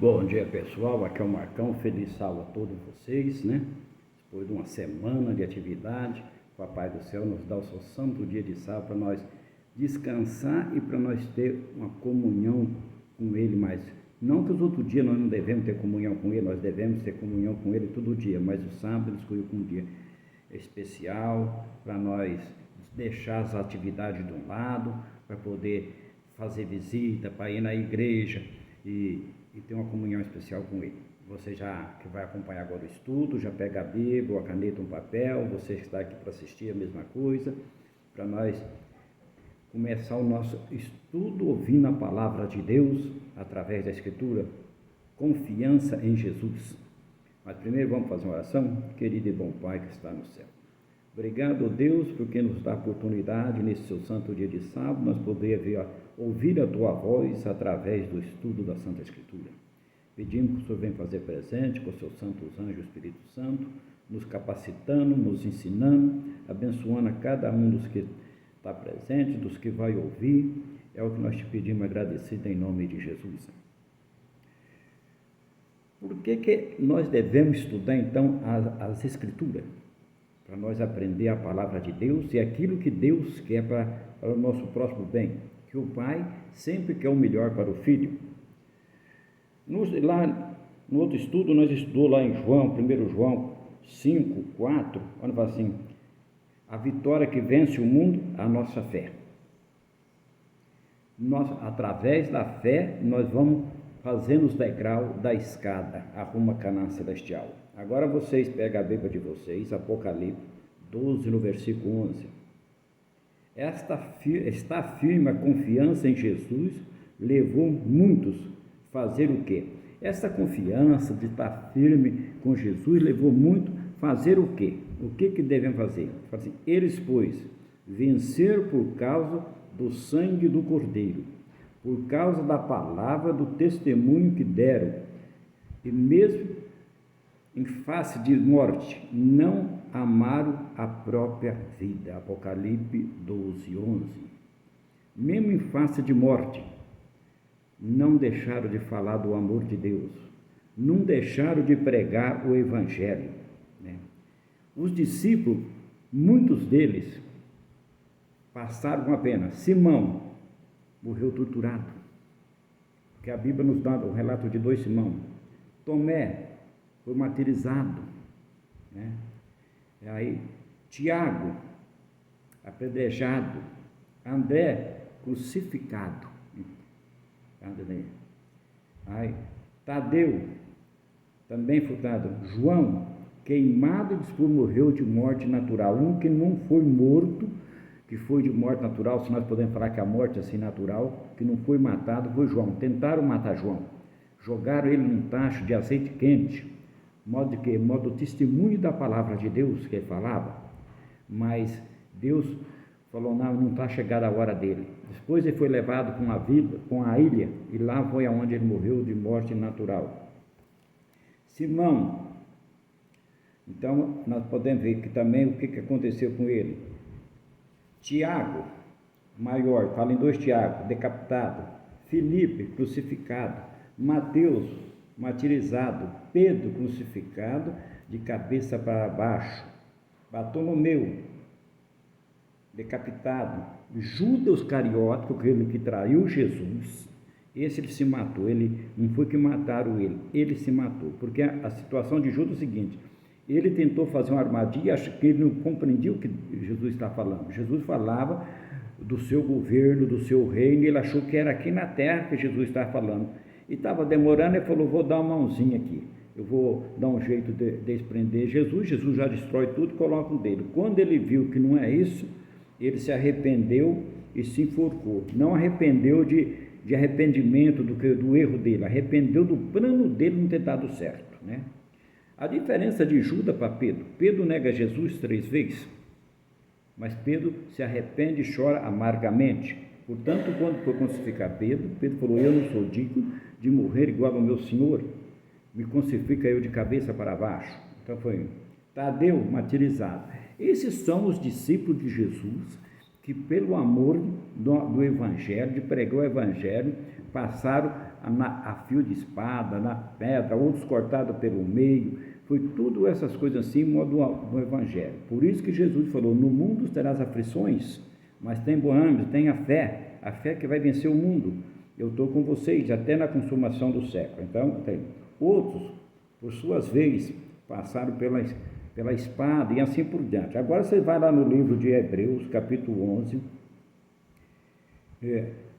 Bom dia, pessoal, aqui é o Marcão. Feliz sábado a todos vocês, né? Depois de uma semana de atividade, o Papai do Céu nos dá o seu santo dia de sábado para nós descansar e para nós ter uma comunhão com Ele. Mas não que os outros dias nós não devemos ter comunhão com Ele, nós devemos ter comunhão com Ele todo dia, mas o sábado Ele escolheu como um dia especial para nós deixar as atividades de um lado, para poder fazer visita, para ir na igreja e ter uma comunhão especial com Ele. Você já que vai acompanhar agora o estudo, já pega a Bíblia, a caneta, um papel, você que está aqui para assistir a mesma coisa, para nós começar o nosso estudo ouvindo a palavra de Deus através da Escritura, confiança em Jesus. Mas primeiro vamos fazer uma oração. Querido e bom Pai que está no céu, obrigado, Deus, porque nos dá a oportunidade nesse seu santo dia de sábado, nós poder ouvir a Tua voz através do estudo da Santa Escritura. Pedimos que o Senhor venha fazer presente com os seus santos anjos, o Espírito Santo, nos capacitando, nos ensinando, abençoando a cada um dos que está presente, dos que vai ouvir. É o que nós te pedimos agradecido em nome de Jesus. Por que nós devemos estudar então as Escrituras? Para nós aprender a palavra de Deus e aquilo que Deus quer para o nosso próximo bem, que o pai sempre quer o melhor para o filho. Lá no outro estudo, nós estudamos lá em João, 1 João 5, 4, onde fala assim: a vitória que vence o mundo, a nossa fé. Através da fé, nós vamos fazendo os degraus da escada, arruma a Canaã celestial. Agora vocês pegam a Bíblia de vocês, Apocalipse 12, no versículo 11. Está firme a confiança em Jesus, levou muitos a fazer o quê? Essa confiança de estar firme com Jesus levou muito a fazer o quê? O que devem fazer? Assim, eles, pois, venceram por causa do sangue do Cordeiro, por causa da palavra do testemunho que deram, e mesmo em face de morte, não amaram a própria vida. Apocalipse 12, 11. Mesmo em face de morte, não deixaram de falar do amor de Deus, não deixaram de pregar o Evangelho, né? Os discípulos, muitos deles, passaram uma pena. Simão morreu torturado, porque a Bíblia nos dá o relato de 2 Simão. Tomé foi martirizado, né? Aí Tiago apedrejado, André crucificado, aí Tadeu também furtado, João queimado e depois morreu de morte natural. Um que não foi morto, que foi de morte natural, se nós podemos falar que a morte assim natural, que não foi matado, foi João. Tentaram matar João, jogaram ele num tacho de azeite quente, modo de quê? Modo testemunho da palavra de Deus que ele falava, mas Deus falou: não está chegada a hora dele. Depois ele foi levado com a ilha, e lá foi aonde ele morreu de morte natural. Simão, então nós podemos ver que também o que aconteceu com ele. Tiago, maior, fala em 2 Tiago, decapitado. Filipe, crucificado. Mateus, martirizado. Pedro, crucificado de cabeça para baixo. Bartolomeu, decapitado. Judas Iscariote, aquele que traiu Jesus, esse ele se matou. Ele não foi que mataram ele se matou, porque a situação de Judas é o seguinte: ele tentou fazer uma armadilha, acho que ele não compreendia o que Jesus está falando. Jesus falava do seu governo, do seu reino, e ele achou que era aqui na terra que Jesus estava falando, e estava demorando. Ele falou: vou dar uma mãozinha aqui, eu vou dar um jeito de desprender Jesus já destrói tudo, coloca um dele. Quando ele viu que não é isso, ele se arrependeu e se enforcou. Não arrependeu de arrependimento do erro dele, arrependeu do plano dele não ter dado certo, né? A diferença de Judas para Pedro: Pedro nega Jesus 3 vezes, mas Pedro se arrepende e chora amargamente. Portanto, quando foi crucificar Pedro falou: eu não sou digno de morrer igual ao meu Senhor, me crucifica eu de cabeça para baixo. Então foi Tadeu, martirizado. Esses são os discípulos de Jesus que, pelo amor do Evangelho, de pregar o Evangelho, passaram a fio de espada, na pedra, outros cortados pelo meio. Foi tudo essas coisas assim, modo do Evangelho. Por isso que Jesus falou, no mundo terás aflições, mas tem bom ânimo, tenha fé, a fé que vai vencer o mundo. Eu estou com vocês até na consumação do século. Então, tem outros, por suas vezes, passaram pela espada e assim por diante. Agora você vai lá no livro de Hebreus, capítulo 11,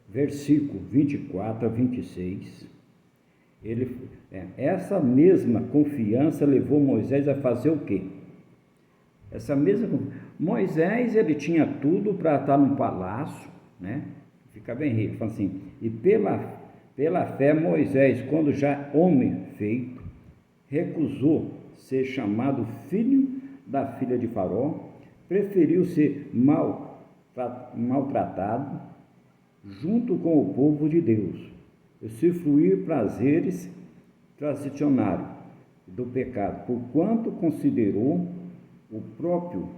versículo 24 a 26. Essa mesma confiança levou Moisés a fazer o quê? Moisés, ele tinha tudo para estar num palácio, né? Fica bem rico, fala assim, e pela fé Moisés, quando já homem feito, recusou ser chamado filho da filha de Faraó, preferiu ser maltratado junto com o povo de Deus, e se fruir prazeres transicionários do pecado, porquanto considerou o próprio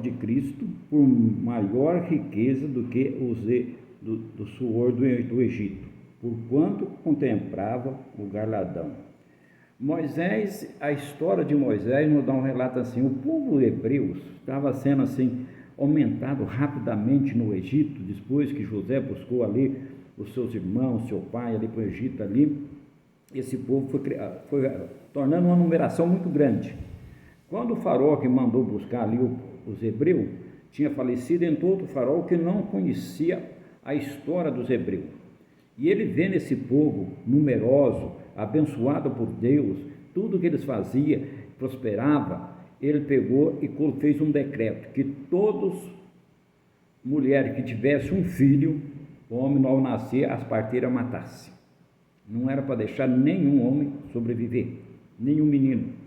de Cristo por maior riqueza do que do suor do Egito, porquanto contemplava o galardão. Moisés, a história de Moisés nos dá um relato assim, o povo hebreu estava sendo assim aumentado rapidamente no Egito, depois que José buscou ali os seus irmãos, seu pai ali para o Egito ali, esse povo foi tornando uma numeração muito grande. Quando o faraó que mandou buscar ali os hebreus, tinha falecido, entrou outro faraó que não conhecia a história dos hebreus. E ele vendo esse povo numeroso, abençoado por Deus, tudo que eles faziam prosperava, ele pegou e fez um decreto, que todas mulheres que tivessem um filho, o homem ao nascer, as parteiras matassem. Não era para deixar nenhum homem sobreviver, nenhum menino.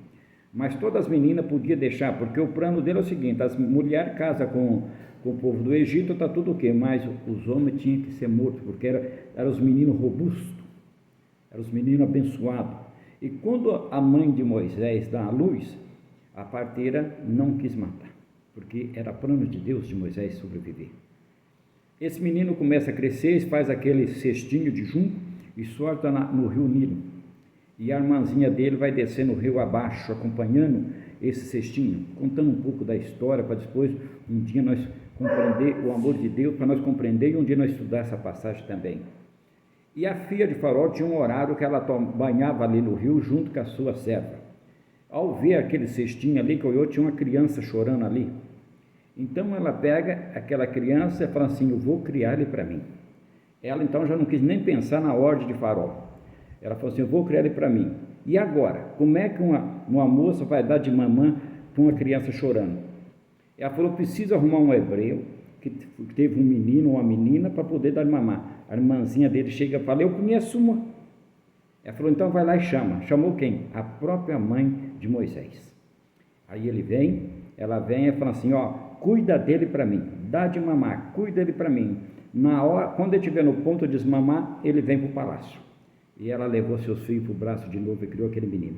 Mas todas as meninas podiam deixar, porque o plano dele é o seguinte, as mulheres casam com o povo do Egito, está tudo o quê? Mas os homens tinham que ser mortos, porque eram os meninos robustos, eram os meninos abençoados. E quando a mãe de Moisés dá a luz, a parteira não quis matar, porque era plano de Deus de Moisés sobreviver. Esse menino começa a crescer, faz aquele cestinho de junco e solta no rio Nilo. E a irmãzinha dele vai descendo o rio abaixo, acompanhando esse cestinho, contando um pouco da história, para depois, um dia nós compreender o amor de Deus, para nós compreender e um dia nós estudar essa passagem também. E a filha de Faraó tinha um horário que ela banhava ali no rio junto com a sua serva. Ao ver aquele cestinho ali que olhou, tinha uma criança chorando ali. Então ela pega aquela criança e fala assim, eu vou criar ele para mim. Ela então já não quis nem pensar na ordem de Faraó. Ela falou assim, eu vou criar ele para mim. E agora, como é que uma moça vai dar de mamã para uma criança chorando? Ela falou, preciso arrumar um hebreu que teve um menino ou uma menina para poder dar de mamar. A irmãzinha dele chega e fala, eu conheço uma. Ela falou, então vai lá e chama. Chamou quem? A própria mãe de Moisés. Aí ela vem e fala assim, cuida dele para mim, dá de mamar, cuida dele para mim. Quando ele estiver no ponto de desmamar, ele vem para o palácio. E ela levou seus filhos para o braço de novo e criou aquele menino.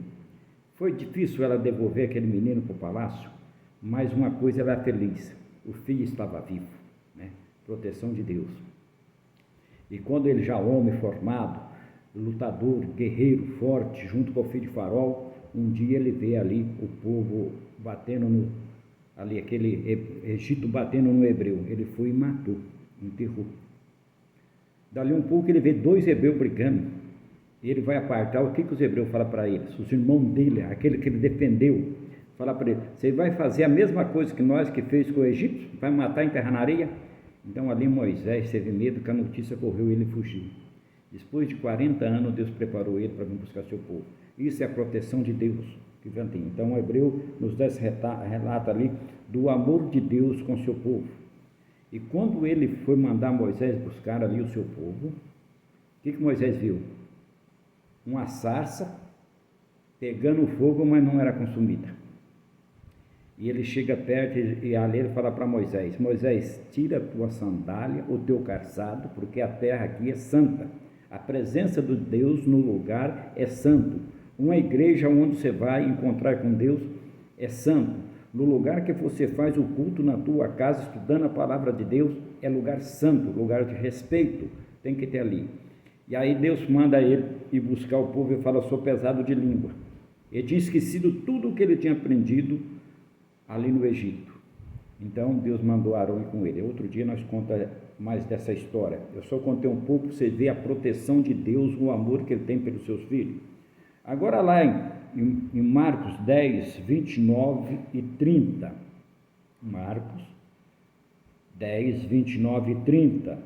Foi difícil ela devolver aquele menino para o palácio, mas uma coisa ela era feliz, o filho estava vivo, né? Proteção de Deus. E quando ele já homem formado, lutador, guerreiro, forte, junto com o filho de Faraó, um dia ele vê ali o povo batendo aquele Egito batendo no hebreu, ele foi e matou, enterrou. Dali um pouco ele vê 2 hebreus brigando, e ele vai apartar, o que os hebreus falam para eles? Os irmãos dele, aquele que ele defendeu, fala para ele, você vai fazer a mesma coisa que nós que fez com o Egito? Vai matar e enterrar na areia? Então ali Moisés teve medo que a notícia correu e ele fugiu. Depois de 40 anos Deus preparou ele para vir buscar seu povo. Isso é a proteção de Deus que vem. Então o hebreu nos dá esse relato ali do amor de Deus com seu povo. E quando ele foi mandar Moisés buscar ali o seu povo, o que Moisés viu? Uma sarça pegando fogo, mas não era consumida. E ele chega perto e ali ele fala para Moisés, Moisés, tira a tua sandália, o teu calçado, porque a terra aqui é santa. A presença de Deus no lugar é santo. Uma igreja onde você vai encontrar com Deus é santo. No lugar que você faz o culto na tua casa, estudando a palavra de Deus, é lugar santo, lugar de respeito, tem que ter ali. E aí Deus manda ele ir buscar o povo e fala: sou pesado de língua. Ele tinha esquecido tudo o que ele tinha aprendido ali no Egito. Então Deus mandou Arão ir com ele. Outro dia nós contamos mais dessa história. Eu só contei um pouco para você ver a proteção de Deus, o amor que ele tem pelos seus filhos. Agora lá em Marcos 10, 29 e 30. Marcos 10, 29 e 30.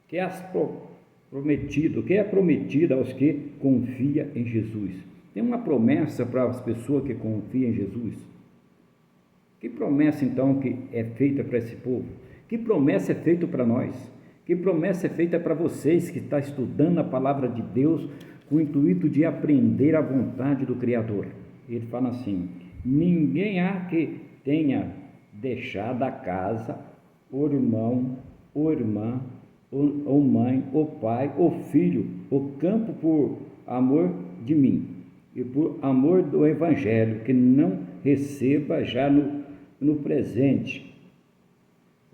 Que é prometido, que é prometido aos que confiam em Jesus. Tem uma promessa para as pessoas que confiam em Jesus. Que promessa então que é feita para esse povo? Que promessa é feita para nós? Que promessa é feita para vocês que estão estudando a palavra de Deus com o intuito de aprender a vontade do Criador? Ele fala assim: ninguém há que tenha deixado a casa, o irmão, ou irmã, ou mãe, ou pai, ou filho, o campo por amor de mim e por amor do Evangelho, que não receba já no presente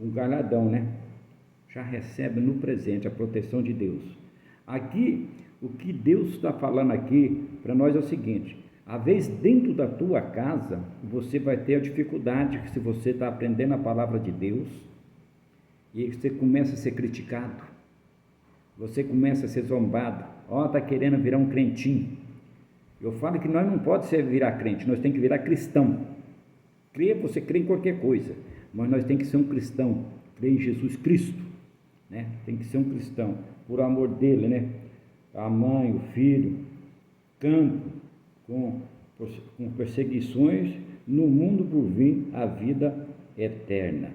um galardão, né? Já recebe no presente a proteção de Deus. Aqui, o que Deus está falando aqui para nós é o seguinte: às vezes dentro da tua casa você vai ter a dificuldade, se você está aprendendo a palavra de Deus, e você começa a ser criticado, você começa a ser zombado. Está querendo virar um crentinho. Eu falo que nós não podemos virar crente, nós temos que virar cristão. Você crê em qualquer coisa, mas nós temos que ser um cristão, crer em Jesus Cristo, né? Tem que ser um cristão, por amor dele, né? A mãe, o filho, campo, com perseguições, no mundo por vir a vida eterna.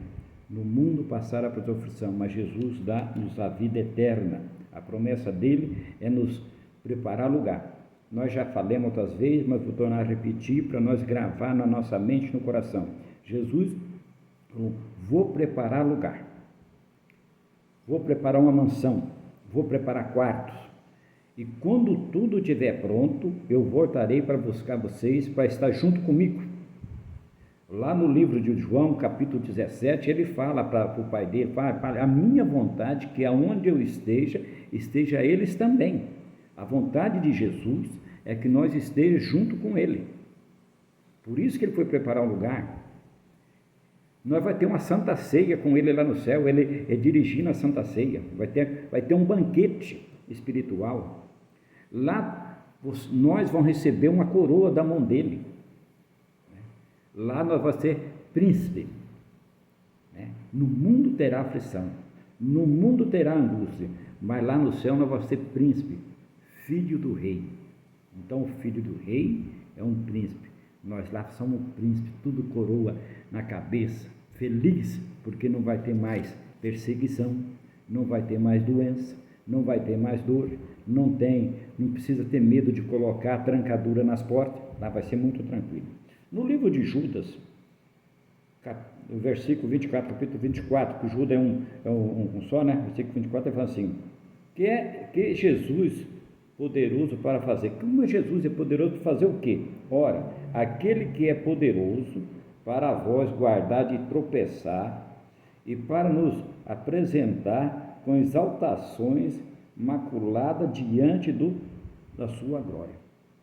No mundo passará por aflição, mas Jesus dá-nos a vida eterna. A promessa dele é nos preparar lugar. Nós já falamos outras vezes, mas vou tornar a repetir para nós gravar na nossa mente e no coração. Jesus falou: vou preparar lugar, vou preparar uma mansão, vou preparar quartos, e quando tudo estiver pronto, eu voltarei para buscar vocês, para estar junto comigo. Lá no livro de João, capítulo 17, ele fala para o pai dele: a minha vontade, que aonde eu esteja eles também. A vontade de Jesus é que nós estejamos junto com ele. Por isso que ele foi preparar um lugar. Nós vamos ter uma santa ceia com ele lá no céu, ele é dirigindo a santa ceia, vai ter um banquete espiritual. Lá nós vamos receber uma coroa da mão dele. Lá nós vamos ser príncipe. No mundo terá aflição, no mundo terá angústia, mas lá no céu nós vamos ser príncipe, filho do rei. Então o filho do rei é um príncipe. Nós lá somos príncipe, tudo coroa na cabeça, feliz, porque não vai ter mais perseguição, não vai ter mais doença, não vai ter mais dor, não precisa ter medo de colocar trancadura nas portas, lá vai ser muito tranquilo. No livro de Judas, no versículo 24, capítulo 24, que Judas é um só, né? Versículo 24, ele fala assim: que Jesus poderoso para fazer. Como Jesus é poderoso para fazer o quê? Ora, aquele que é poderoso para vós guardar de tropeçar e para nos apresentar com exaltações maculada diante da sua glória.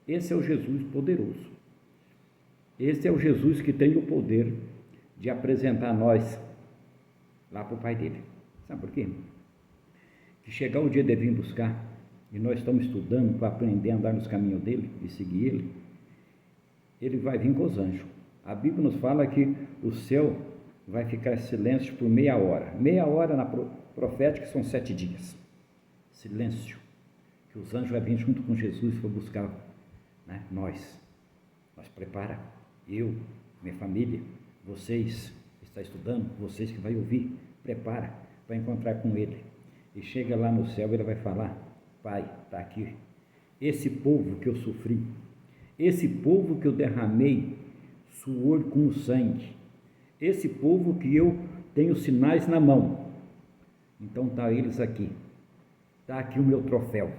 Esse é o Jesus poderoso. Esse é o Jesus que tem o poder de apresentar nós lá para o Pai dele. Sabe por quê? Que chegar o dia de vir buscar, e nós estamos estudando para aprender a andar nos caminhos dele e seguir ele vai vir com os anjos. A Bíblia nos fala que o céu vai ficar em silêncio por meia hora. Meia hora na profética são 7 dias. Silêncio. Que os anjos vão vir junto com Jesus para buscar, né? Nós prepara, eu, minha família, vocês que estão estudando, vocês que vão ouvir, prepara para encontrar com ele. E chega lá no céu, ele vai falar: Pai, está aqui, esse povo que eu sofri, esse povo que eu derramei suor com o sangue, esse povo que eu tenho sinais na mão, então está eles aqui, está aqui o meu troféu.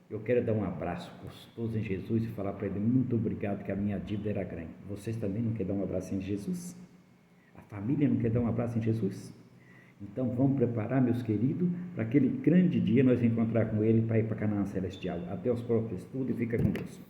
Eu quero dar um abraço gostoso em Jesus e falar para ele: muito obrigado, que a minha dívida era grande. Vocês também não querem dar um abraço em Jesus? A família não quer dar um abraço em Jesus? Então vamos preparar, meus queridos, para aquele grande dia nós encontrar com Ele para ir para Canaã Celestial. Até os próximos estudos e fica com Deus.